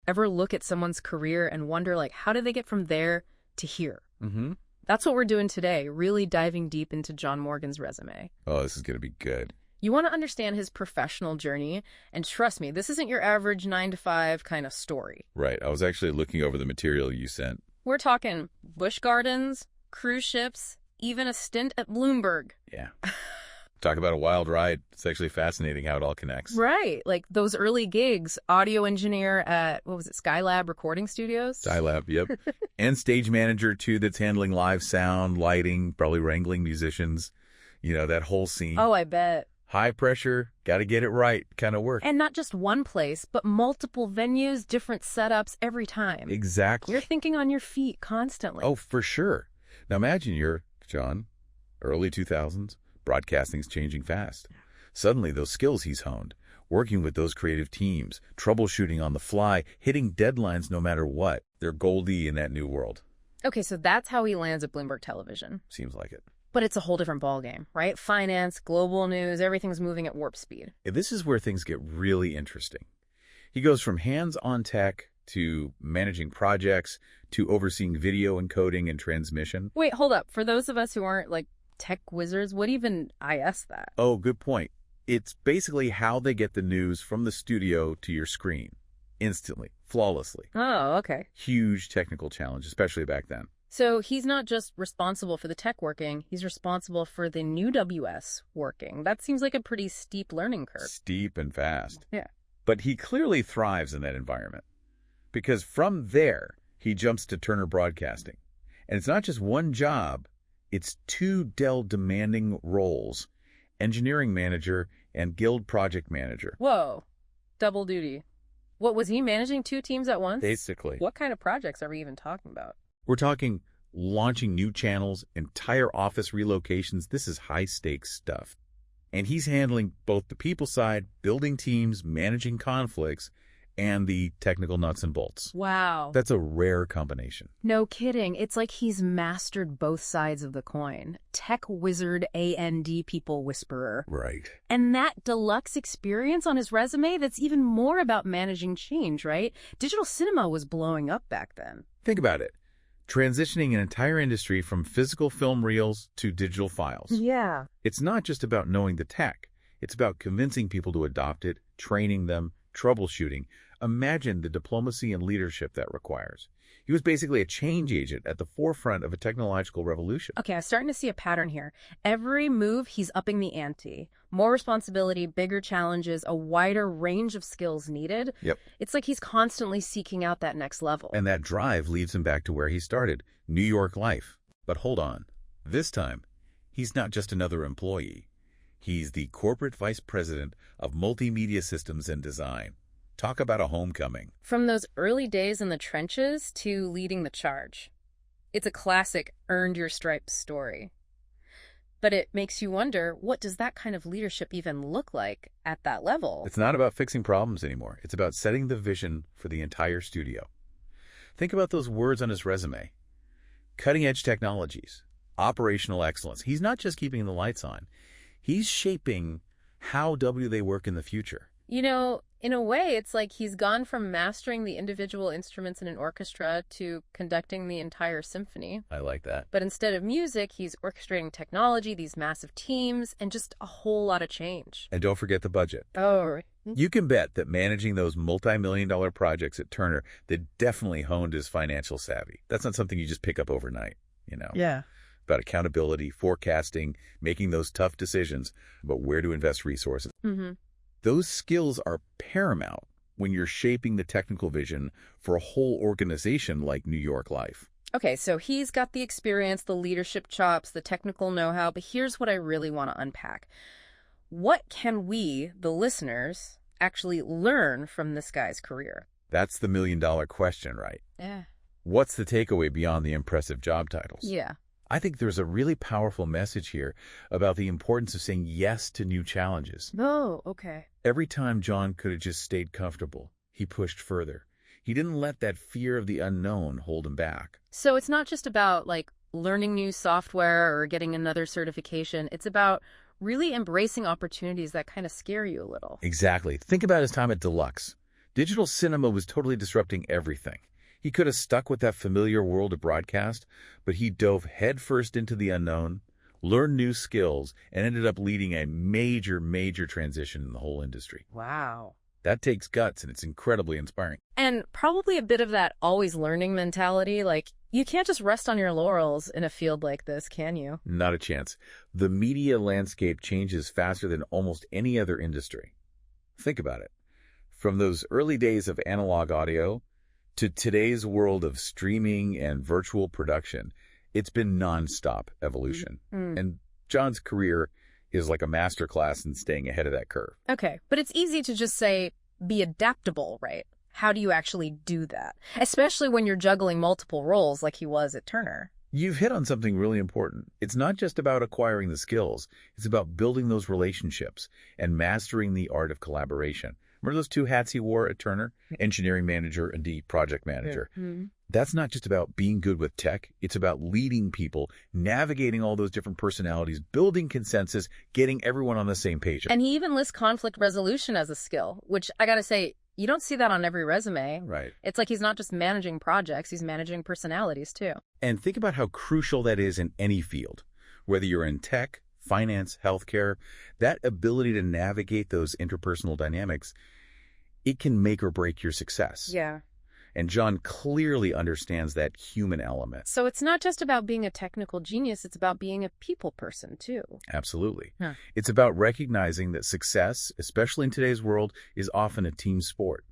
Ever look at someone's career and wonder, like, how did they get from there to here? Mm-hmm. That's what we're doing today, really diving deep into John Morgan's resume. Oh, this is going to be good. You want to understand his professional journey, and trust me, this isn't your average 9-to-5 kind of story. Right. I was actually looking over the material you sent. We're talking busch gardens, cruise ships, even a stint at Bloomberg. Yeah. Talk about a wild ride. It's actually fascinating how it all connects. Right. Like those early gigs, audio engineer at, what was it, Skylab Recording Studios? Skylab, yep. And stage manager, too, that's handling live sound, lighting, probably wrangling musicians. You know, that whole scene. Oh, I bet. High pressure, got to get it right kind of work. And not just one place, but multiple venues, different setups every time. Exactly. You're thinking on your feet constantly. Oh, for sure. Now imagine you're, John, early 2000s, broadcasting's changing fast. Suddenly, those skills he's honed, working with those creative teams, troubleshooting on the fly, hitting deadlines no matter what, they're goldy in that new world. Okay, so that's how he lands at Bloomberg Television. Seems like it. But it's a whole different ballgame, right? Finance, global news, everything's moving at warp speed. This is where things get really interesting. He goes from hands-on tech to managing projects to overseeing video encoding and transmission. Wait, hold up. For those of us who aren't, like, tech wizards, what even IS that? Oh, good point. It's basically how they get the news from the studio to your screen, instantly, flawlessly. Oh, okay. Huge technical challenge, especially back then. So he's not just responsible for the tech working, he's responsible for the new WS working. That seems like a pretty steep learning curve. Steep and fast. Yeah. But he clearly thrives in that environment. Because from there, he jumps to Turner Broadcasting. And it's not just one job, it's two Dell-demanding roles, engineering manager and guild project manager. Whoa. Double duty. What, was he managing two teams at once? Basically. What kind of projects are we even talking about? We're talking launching new channels, entire office relocations. This is high-stakes stuff. And he's handling both the people side, building teams, managing conflicts, and the technical nuts and bolts. Wow. That's a rare combination. No kidding. It's like he's mastered both sides of the coin. Tech wizard, A&D people whisperer. Right. And that deluxe experience on his resume, that's even more about managing change, right? Digital cinema was blowing up back then. Think about it. Transitioning an entire industry from physical film reels to digital files. Yeah. It's not just about knowing the tech. It's about convincing people to adopt it, training them, troubleshooting. Imagine the diplomacy and leadership that requires. He was basically a change agent at the forefront of a technological revolution. Okay, I'm starting to see a pattern here. Every move, he's upping the ante. More responsibility, bigger challenges, a wider range of skills needed. Yep. It's like he's constantly seeking out that next level. And that drive leads him back to where he started, New York life. But hold on. This time, he's not just another employee. He's the corporate vice president of multimedia systems and design. Talk about a homecoming. From those early days in the trenches to leading the charge. It's a classic earned your stripes story. But it makes you wonder, what does that kind of leadership even look like at that level? It's not about fixing problems anymore. It's about setting the vision for the entire studio. Think about those words on his resume. Cutting-edge technologies, operational excellence. He's not just keeping the lights on. He's shaping how they work in the future. You know, in a way, it's like he's gone from mastering the individual instruments in an orchestra to conducting the entire symphony. I like that. But instead of music, he's orchestrating technology, these massive teams, and just a whole lot of change. And don't forget the budget. Oh, You can bet that managing those multi-million-dollar projects at Turner, that definitely honed his financial savvy. That's not something you just pick up overnight, you know. yeah. About accountability, forecasting, making those tough decisions about where to invest resources. Mm-hmm. Those skills are paramount when you're shaping the technical vision for a whole organization like New York Life. Okay, so he's got the experience, the leadership chops, the technical know-how, but here's what I really want to unpack. What can we, the listeners, actually learn from this guy's career? That's the million-dollar question, right? Yeah. What's the takeaway beyond the impressive job titles? Yeah. I think there's a really powerful message here about the importance of saying yes to new challenges. Oh, okay. Every time John could have just stayed comfortable, he pushed further. He didn't let that fear of the unknown hold him back. So it's not just about, like, learning new software or getting another certification. It's about really embracing opportunities that kind of scare you a little. Exactly. Think about his time at Deluxe. Digital cinema was totally disrupting everything. He could have stuck with that familiar world of broadcast, but he dove headfirst into the unknown, learned new skills, and ended up leading a major, major transition in the whole industry. Wow. That takes guts, and it's incredibly inspiring. And probably a bit of that always learning mentality. Like, you can't just rest on your laurels in a field like this, can you? Not a chance. The media landscape changes faster than almost any other industry. Think about it. From those early days of analog audio to today's world of streaming and virtual production, it's been nonstop evolution. And John's career is like a masterclass in staying ahead of that curve. Okay, but it's easy to just say, be adaptable, right? How do you actually do that? Especially when you're juggling multiple roles like he was at Turner. You've hit on something really important. It's not just about acquiring the skills. It's about building those relationships and mastering the art of collaboration. Remember those two hats he wore at Turner? Engineering manager and project manager. That's not just about being good with tech. It's about leading people, navigating all those different personalities, building consensus, getting everyone on the same page. And he even lists conflict resolution as a skill, which I gotta say, you don't see that on every resume. Right. It's like he's not just managing projects, he's managing personalities too. And think about how crucial that is in any field. Whether you're in tech, finance, healthcare, that ability to navigate those interpersonal dynamics, it can make or break your success. Yeah. And John clearly understands that human element. So it's not just about being a technical genius, it's about being a people person too. Absolutely. It's about recognizing that success, especially in today's world, is often a team sport.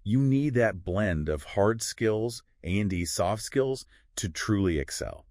You need that blend of hard skills, A&D soft skills, to truly excel.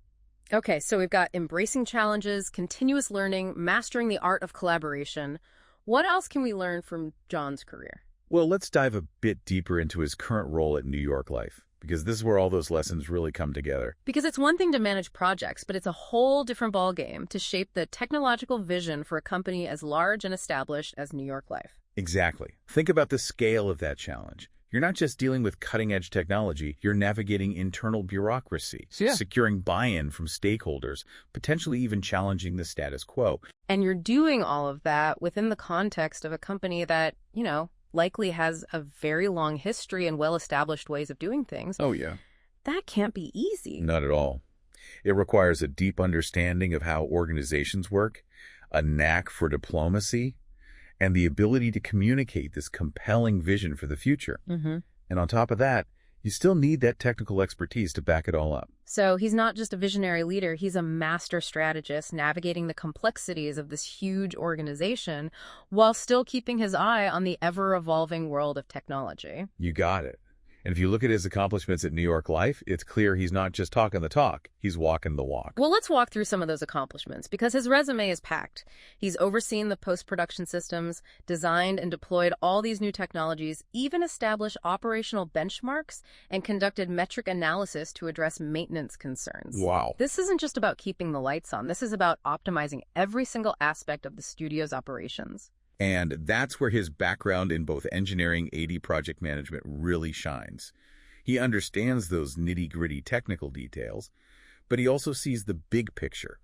Okay, so we've got embracing challenges, continuous learning, mastering the art of collaboration. What else can we learn from John's career? Well, let's dive a bit deeper into his current role at New York Life, because this is where all those lessons really come together. Because it's one thing to manage projects, but it's a whole different ballgame to shape the technological vision for a company as large and established as New York Life. Exactly. Think about the scale of that challenge. You're not just dealing with cutting-edge technology, you're navigating internal bureaucracy, securing buy-in from stakeholders, potentially even challenging the status quo. And you're doing all of that within the context of a company that, likely has a very long history and well-established ways of doing things. Oh, yeah. That can't be easy. Not at all. It requires a deep understanding of how organizations work, a knack for diplomacy, and the ability to communicate this compelling vision for the future. And on top of that, you still need that technical expertise to back it all up. So he's not just a visionary leader, he's a master strategist navigating the complexities of this huge organization while still keeping his eye on the ever-evolving world of technology. You got it. And if you look at his accomplishments at New York Life, it's clear he's not just talking the talk, he's walking the walk. Well, let's walk through some of those accomplishments because his resume is packed. He's overseen the post-production systems, designed and deployed all these new technologies, even established operational benchmarks, and conducted metric analysis to address maintenance concerns. Wow. This isn't just about keeping the lights on. This is about optimizing every single aspect of the studio's operations. And that's where his background in both engineering and AD project management really shines. He understands those nitty-gritty technical details, but he also sees the big picture,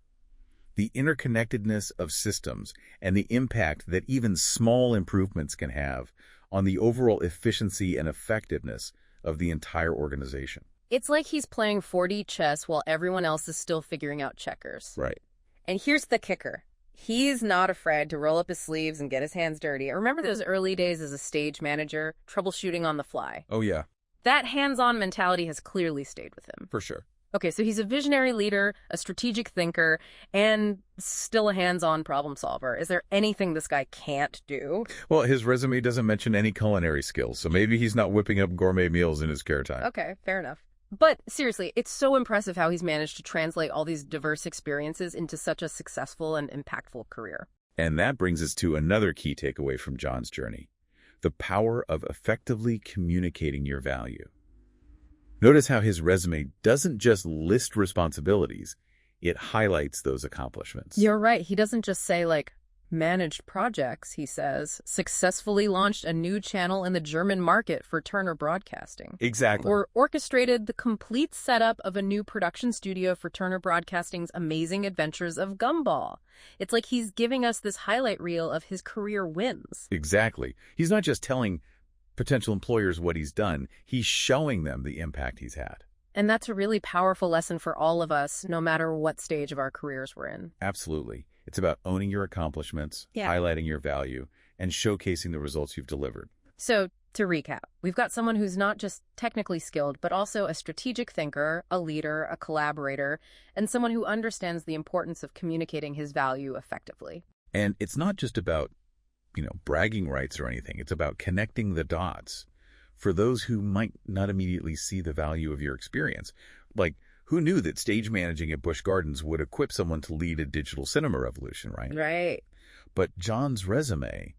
the interconnectedness of systems and the impact that even small improvements can have on the overall efficiency and effectiveness of the entire organization. It's like he's playing 4D chess while everyone else is still figuring out checkers. Right. And here's the kicker. He's not afraid to roll up his sleeves and get his hands dirty. I remember those early days as a stage manager, troubleshooting on the fly. Oh, yeah. That hands-on mentality has clearly stayed with him. For sure. Okay, so he's a visionary leader, a strategic thinker, and still a hands-on problem solver. Is there anything this guy can't do? Well, his resume doesn't mention any culinary skills, so maybe he's not whipping up gourmet meals in his spare time. Okay, fair enough. But seriously, it's so impressive how he's managed to translate all these diverse experiences into such a successful and impactful career. And that brings us to another key takeaway from John's journey, the power of effectively communicating your value. Notice how his resume doesn't just list responsibilities, it highlights those accomplishments. You're right. He doesn't just say, managed projects, he says, successfully launched a new channel in the German market for Turner Broadcasting. Exactly. Or orchestrated the complete setup of a new production studio for Turner Broadcasting's amazing adventures of Gumball. It's like he's giving us this highlight reel of his career wins. Exactly. He's not just telling potential employers what he's done. He's showing them the impact he's had. And that's a really powerful lesson for all of us, no matter what stage of our careers we're in. Absolutely. It's about owning your accomplishments, Yeah. highlighting your value, and showcasing the results you've delivered. So, to recap, we've got someone who's not just technically skilled, but also a strategic thinker, a leader, a collaborator, and someone who understands the importance of communicating his value effectively. And it's not just about, bragging rights or anything. It's about connecting the dots for those who might not immediately see the value of your experience. Like, who knew that stage managing at Busch Gardens would equip someone to lead a digital cinema revolution, right? Right. But John's resume,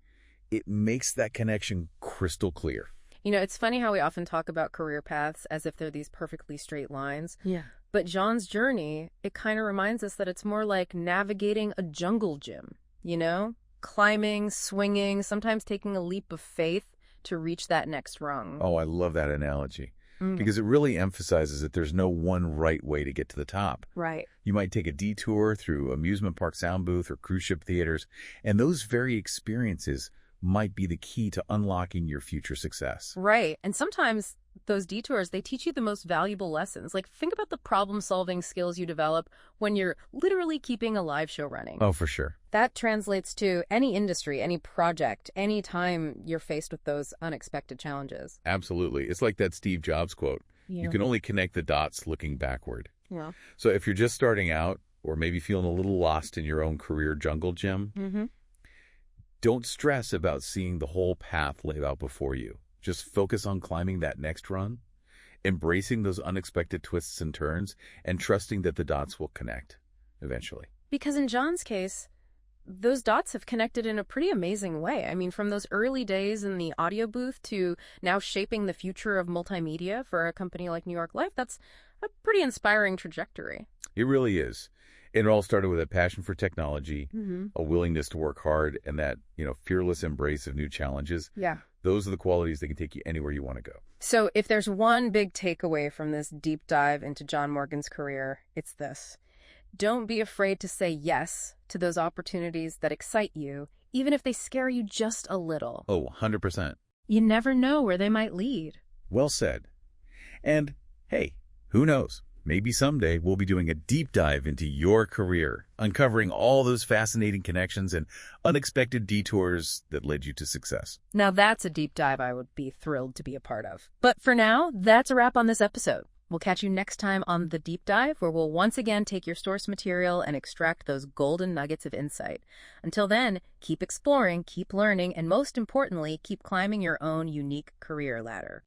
it makes that connection crystal clear. It's funny how we often talk about career paths as if they're these perfectly straight lines. Yeah. But John's journey, it kind of reminds us that it's more like navigating a jungle gym, Climbing, swinging, sometimes taking a leap of faith to reach that next rung. Oh, I love that analogy because it really emphasizes that there's no one right way to get to the top. Right. You might take a detour through amusement park sound booth or cruise ship theaters, and those very experiences might be the key to unlocking your future success. Right. And sometimes those detours, they teach you the most valuable lessons. Like, think about the problem-solving skills you develop when you're literally keeping a live show running. Oh, for sure. That translates to any industry, any project, any time you're faced with those unexpected challenges. Absolutely. It's like that Steve Jobs quote. Yeah. You can only connect the dots looking backward. Yeah. So if you're just starting out or maybe feeling a little lost in your own career jungle gym, don't stress about seeing the whole path laid out before you. Just focus on climbing that next run, embracing those unexpected twists and turns, and trusting that the dots will connect eventually. Because in John's case, those dots have connected in a pretty amazing way. I mean, from those early days in the audio booth to now shaping the future of multimedia for a company like New York Life, that's a pretty inspiring trajectory. It really is. It all started with a passion for technology, a willingness to work hard, and that, fearless embrace of new challenges. Yeah. Those are the qualities that can take you anywhere you want to go. So if there's one big takeaway from this deep dive into John Morgan's career, it's this. Don't be afraid to say yes to those opportunities that excite you, even if they scare you just a little. Oh, 100%. You never know where they might lead. Well said. And, hey, who knows? Maybe someday we'll be doing a deep dive into your career, uncovering all those fascinating connections and unexpected detours that led you to success. Now that's a deep dive I would be thrilled to be a part of. But for now, that's a wrap on this episode. We'll catch you next time on The Deep Dive, where we'll once again take your source material and extract those golden nuggets of insight. Until then, keep exploring, keep learning, and most importantly, keep climbing your own unique career ladder.